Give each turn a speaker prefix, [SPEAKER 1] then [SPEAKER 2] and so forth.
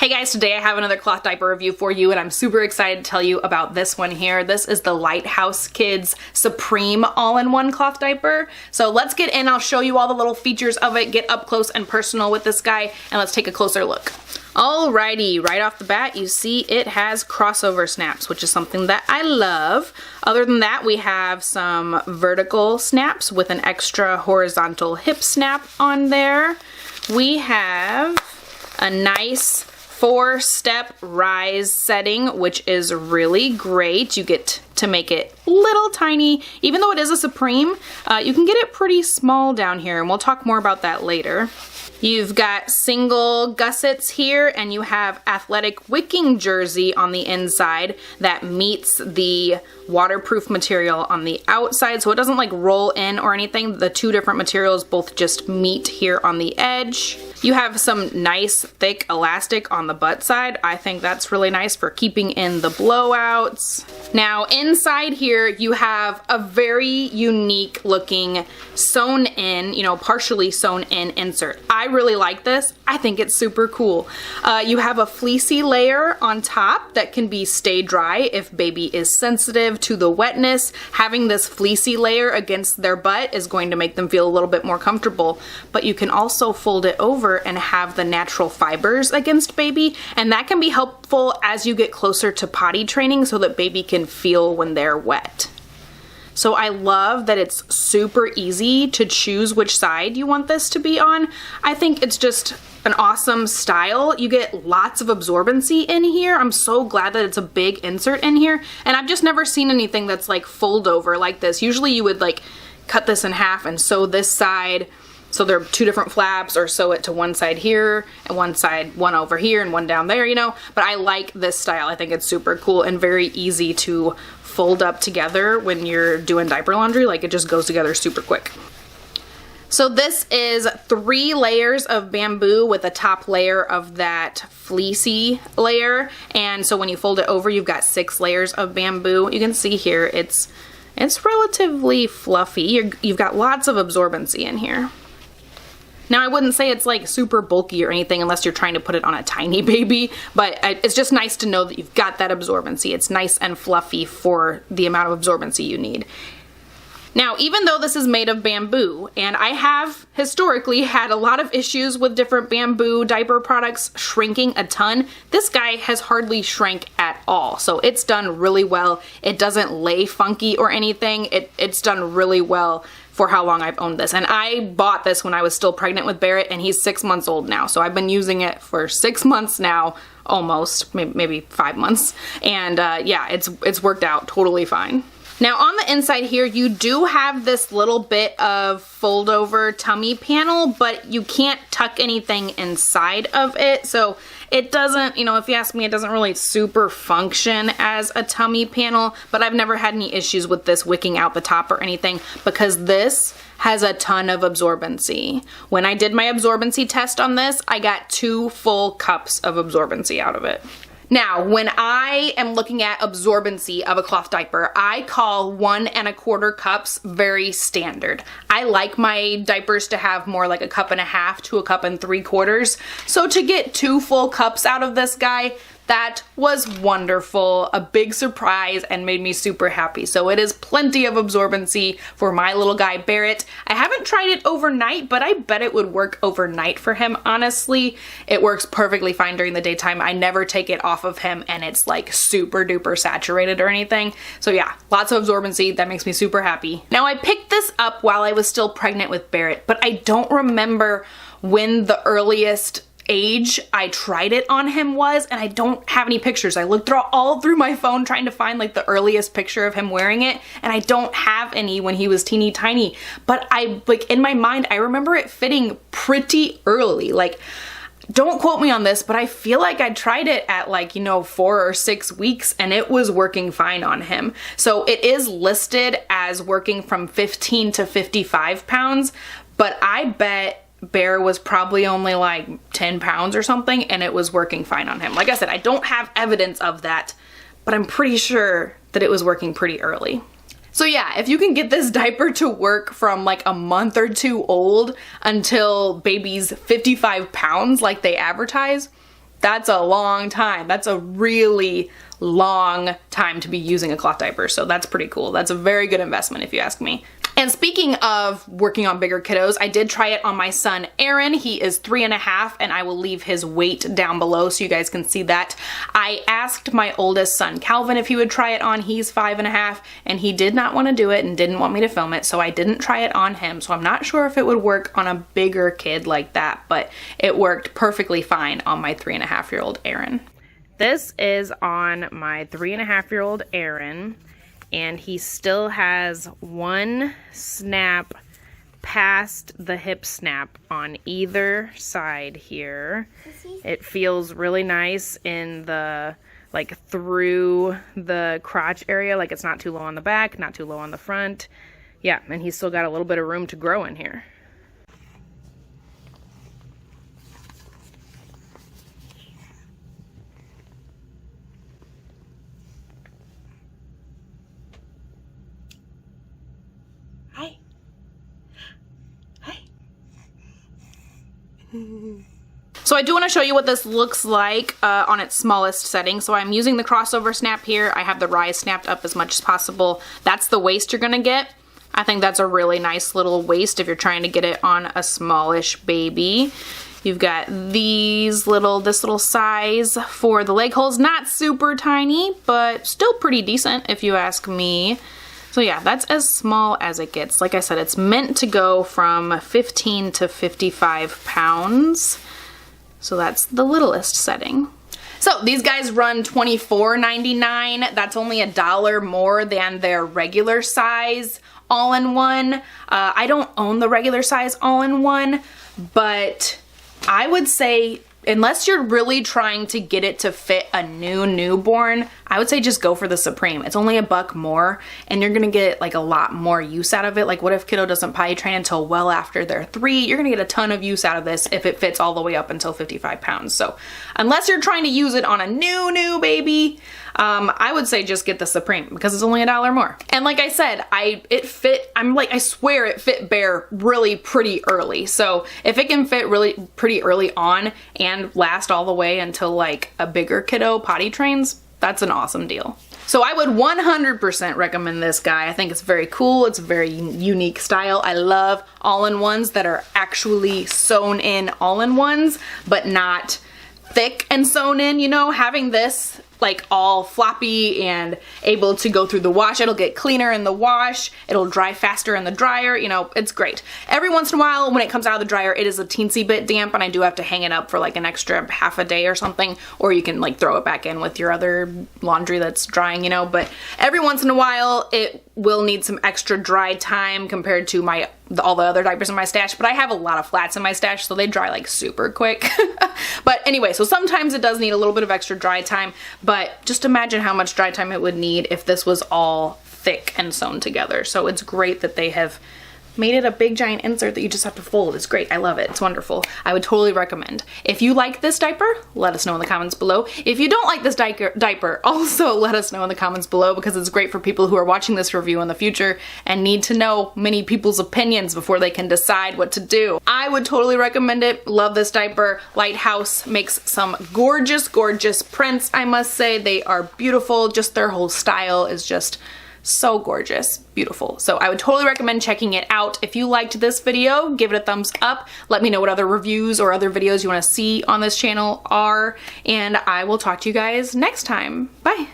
[SPEAKER 1] Hey guys, today I have another cloth diaper review for you and I'm super excited to tell you about this one here. This is the Lighthouse Kids Supreme all-in-one cloth diaper. So let's get in, I'll show you all the little features of it, get up close and personal with this guy, and let's take a closer look. Alrighty, right off the bat you see it has crossover snaps, which is something that I love. Other than that, we have some vertical snaps with an extra horizontal hip snap on there. We have a nice 4-step rise setting, which is really great. You get to make it little tiny. Even though it is a Supreme, you can get it pretty small down here, and we'll talk more about that later. You've got single gussets here, and you have athletic wicking jersey on the inside that meets the waterproof material on the outside, so it doesn't like roll in or anything. The two different materials both just meet here on the edge. You have some nice thick elastic on the butt side. I think that's really nice for keeping in the blowouts. Now inside here you have a very unique looking sewn in, partially sewn in insert. I really like this. I think it's super cool. You have a fleecy layer on top that can be stay dry if baby is sensitive to the wetness. Having this fleecy layer against their butt is going to make them feel a little bit more comfortable, but you can also fold it over and have the natural fibers against baby, and that can be helpful as you get closer to potty training so that baby can feel when they're wet. So I love that it's super easy to choose which side you want this to be on. I think it's just an awesome style. You get lots of absorbency in here. I'm so glad that it's a big insert in here, and I've just never seen anything that's like fold over like this. Usually you would like cut this in half and sew this side, so there are two different flaps, or sew it to one side here and one over here and one down there, but I like this style. I think it's super cool and very easy to fold up together when you're doing diaper laundry. Like, it just goes together super quick. So this is 3 layers of bamboo with a top layer of that fleecy layer, and so when you fold it over you've got 6 layers of bamboo. You can see here it's relatively fluffy. You've got lots of absorbency in here. Now, I wouldn't say it's like super bulky or anything unless you're trying to put it on a tiny baby, but it's just nice to know that you've got that absorbency. It's nice and fluffy for the amount of absorbency you need. Now, even though this is made of bamboo, and I have historically had a lot of issues with different bamboo diaper products shrinking a ton, this guy has hardly shrank at all. So it's done really well. It doesn't lay funky or anything. It's done really well for how long I've owned this. And I bought this when I was still pregnant with Barret, and he's 6 months old now. So I've been using it for 6 months now, almost, maybe 5 months. And yeah, it's worked out totally fine. Now on the inside here, you do have this little bit of fold over tummy panel, but you can't tuck anything inside of it. So it doesn't, if you ask me, it doesn't really super function as a tummy panel, but I've never had any issues with this wicking out the top or anything because this has a ton of absorbency. When I did my absorbency test on this, I got 2 full cups of absorbency out of it. Now, when I am looking at absorbency of a cloth diaper, I call 1 1/4 cups very standard. I like my diapers to have more like 1.5 cups to 1 3/4 cups. So to get 2 full cups out of this guy, that was wonderful, a big surprise, and made me super happy. So it is plenty of absorbency for my little guy Barret. I haven't tried it overnight, but I bet it would work overnight for him, honestly. It works perfectly fine during the daytime. I never take it off of him and it's like super duper saturated or anything. So yeah, lots of absorbency. That makes me super happy. Now I picked this up while I was still pregnant with Barret, but I don't remember when the earliest age I tried it on him was, and I don't have any pictures. I looked all through my phone trying to find like the earliest picture of him wearing it, and I don't have any when he was teeny tiny, but in my mind I remember it fitting pretty early. Like, don't quote me on this, but I feel like I tried it at 4 or 6 weeks and it was working fine on him. So it is listed as working from 15 to 55 pounds, but I bet Bear was probably only like 10 pounds or something, and it was working fine on him. Like I said, I don't have evidence of that, but I'm pretty sure that it was working pretty early. So yeah, if you can get this diaper to work from like a month or 2 old until baby's 55 pounds like they advertise, That's a long time. That's a really long time to be using a cloth diaper. So that's pretty cool. That's a very good investment if you ask me. And speaking of working on bigger kiddos, I did try it on my son, Aaron. He is 3.5, and I will leave his weight down below so you guys can see that. I asked my oldest son, Calvin, if he would try it on. He's 5.5, and he did not want to do it and didn't want me to film it, so I didn't try it on him. So I'm not sure if it would work on a bigger kid like that, but it worked perfectly fine on my 3.5-year-old Aaron. This is on my 3.5-year-old Aaron. And he still has one snap past the hip snap on either side here. It feels really nice in the, like, through the crotch area, like it's not too low on the back, not too low on the front. Yeah, and he's still got a little bit of room to grow in here. So I do want to show you what this looks like on its smallest setting. So I'm using the crossover snap here. I have the rise snapped up as much as possible. That's the waist you're gonna get. I think that's a really nice little waist if you're trying to get it on a smallish baby. You've got this little size for the leg holes. Not super tiny, but still pretty decent if you ask me. So yeah, that's as small as it gets. Like I said, it's meant to go from 15 to 55 pounds. So that's the littlest setting. So these guys run $24.99. That's only $1 more than their regular size all-in-one. I don't own the regular size all-in-one, but I would say, unless you're really trying to get it to fit a newborn, I would say just go for the Supreme. It's only $1 more, and you're gonna get like a lot more use out of it. Like, what if kiddo doesn't potty train until well after they're 3? You're gonna get a ton of use out of this if it fits all the way up until 55 pounds. So unless you're trying to use it on a new baby, I would say just get the Supreme because it's only $1 more. And like I said, I swear it fit Bear really pretty early. So if it can fit really pretty early on and last all the way until like a bigger kiddo potty trains, that's an awesome deal. So I would 100% recommend this guy. I think it's very cool. It's a very unique style. I love all-in-ones that are actually sewn in all-in-ones, but not thick and sewn in, you know, having this like all floppy and able to go through the wash. It'll get cleaner in the wash. It'll dry faster in the dryer. You know, it's great. Every once in a while when it comes out of the dryer, it is a teensy bit damp and I do have to hang it up for like an extra half a day or something, or you can like throw it back in with your other laundry that's drying, you know, but every once in a while it will need some extra dry time compared to all the other diapers in my stash, but I have a lot of flats in my stash, so they dry like super quick. But anyway, so sometimes it does need a little bit of extra dry time, but just imagine how much dry time it would need if this was all thick and sewn together. So it's great that they have made it a big giant insert that you just have to fold. It's great. I love it. It's wonderful. I would totally recommend. If you like this diaper, let us know in the comments below. If you don't like this diaper, also let us know in the comments below because it's great for people who are watching this review in the future and need to know many people's opinions before they can decide what to do. I would totally recommend it. Love this diaper. Lighthouse makes some gorgeous, gorgeous prints, I must say. They are beautiful. Just their whole style is just so gorgeous, beautiful. So I would totally recommend checking it out. If you liked this video, give it a thumbs up. Let me know what other reviews or other videos you want to see on this channel are, and I will talk to you guys next time. Bye.